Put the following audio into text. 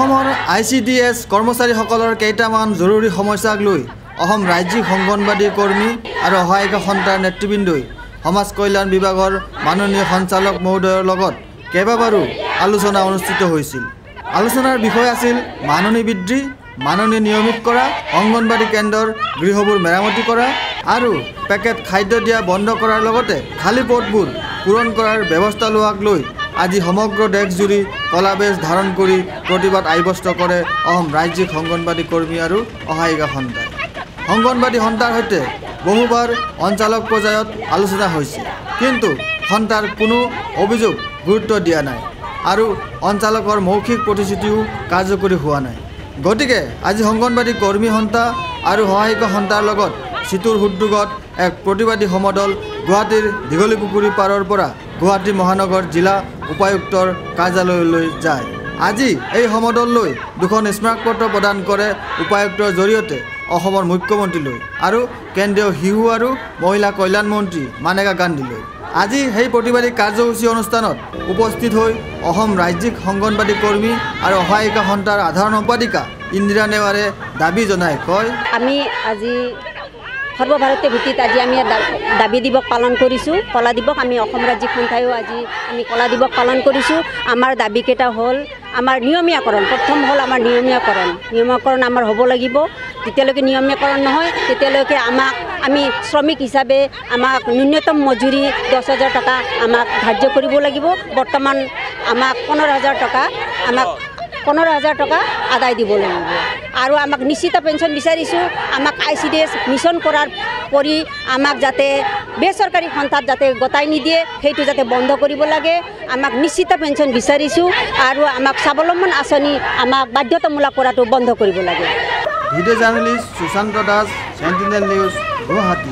ICDS কৰ্মচাৰীসকলৰ কেইটামান জৰুৰী সমস্যাক লৈ অসম ৰাজ্যিক অংগনবাড়ী কৰ্মী আৰু সহায়িকা সন্থাৰ নেতৃবৃন্দই সমাজ কল্যাণ বিভাগৰ মাননীয় সঞ্চালক মহোদয়ৰ লগত কেইবাবাৰো আলোচনা অনুষ্ঠিত হৈছিল। আলোচনাৰ বিষয় আছিল মাননী বৃদ্ধি, মাননী নিয়মিত কৰা, অংগনবাড়ী কেন্দ্ৰৰ গৃহবোৰ মেৰামতি কৰা আৰু পেকেট খাদ্য দিয়া বন্ধ কৰাৰ লগতে খালী পদবোৰ পূৰণ কৰাৰ ব্যৱস্থা লোৱাক লৈ আজি সমগ্ৰ দেশজুৰি কলা বেজ ধাৰণ কৰি প্ৰতিবাদ সাব্যস্ত কৰে অসম ৰাজ্যিক অংগনবাড়ী কৰ্মী আৰু সহায়িকা সন্থাই। অংগনবাড়ী সন্থাৰ সৈতে বহুবাৰ অঞ্চলক পৰ্যায়ত আলোচনা হৈছে, কিন্তু সন্থাৰ কোনো অভিযোগ গুৰুত্ব দিয়া নাই আৰু অঞ্চলকৰ মৌখিক প্ৰতিশ্ৰুতিও কাৰ্যকৰী হোৱা নাই। গতিকে আজি অংগনবাড়ী কৰ্মী সন্থা আৰু সহায়িকা সন্থাৰ লগত চিতুৰ উদ্যোগত এক প্ৰতিবাদী সমদল গুৱাহাটীৰ দীঘলীপুখুৰী পাৰৰ পৰা গুৱাহাটী মহানগৰ জিলা উপায়ুক্তৰ কাৰ্যালয়লৈ যায়। আজি এই সমদললৈ দুখন স্মাৰকপত্ৰ প্ৰদান কৰে উপায়ুক্তৰ জৰিয়তে অসমৰ মুখ্যমন্ত্ৰীলৈ আৰু কেন্দ্ৰীয় শিশু আৰু মহিলা কল্যাণ মন্ত্ৰী মানেকা গান্ধীলৈ। আজি সেই প্ৰতিবাদী কাৰ্যসূচী অনুষ্ঠানত উপস্থিত হৈ অসম ৰাজ্যিক অংগনবাড়ী কৰ্মী আৰু সহায়িকা সন্থাৰ সাধাৰণ সম্পাদিকা ইন্দিৰা নেৱাৰে দাবী জনাই কয়, আমি আজি সৰ্বভাৰতীয় ভিত্তিত আজি আমি দাবী দিৱস পালন কৰিছোঁ। কলা দিৱস আমি অসম ৰাজ্যিক সন্থায়ো আজি আমি কলা দিৱস পালন কৰিছোঁ। আমাৰ দাবীকেইটা হ'ল আমাৰ নিয়মীয়াকৰণ। প্ৰথম হ'ল আমাৰ নিয়মীয়াকৰণ আমাৰ হ'ব লাগিব। যেতিয়ালৈকে নিয়মীয়াকৰণ নহয় তেতিয়ালৈকে আমি শ্ৰমিক হিচাপে আমাক ন্যূনতম মজুৰি 10,000 টকা আমাক ধাৰ্য কৰিব লাগিব। বৰ্তমান আমাক 15,000 টকা আদায় দিব লাগিব আৰু আমাক নিশ্চিত পেঞ্চন বিচাৰিছোঁ। আমাক ICDS মিছন কৰাৰ কৰি আমাক যাতে বেচৰকাৰী সন্থাত যাতে গতাই নিদিয়ে সেইটো যাতে বন্ধ কৰিব লাগে। আমাক নিশ্চিত পেঞ্চন বিচাৰিছোঁ আৰু আমাক স্বাৱলম্বন আঁচনি আমাক বাধ্যতামূলক কৰাটো বন্ধ কৰিব লাগে। Video' journalist Sushanta Das, Sentinel news, Guwahati.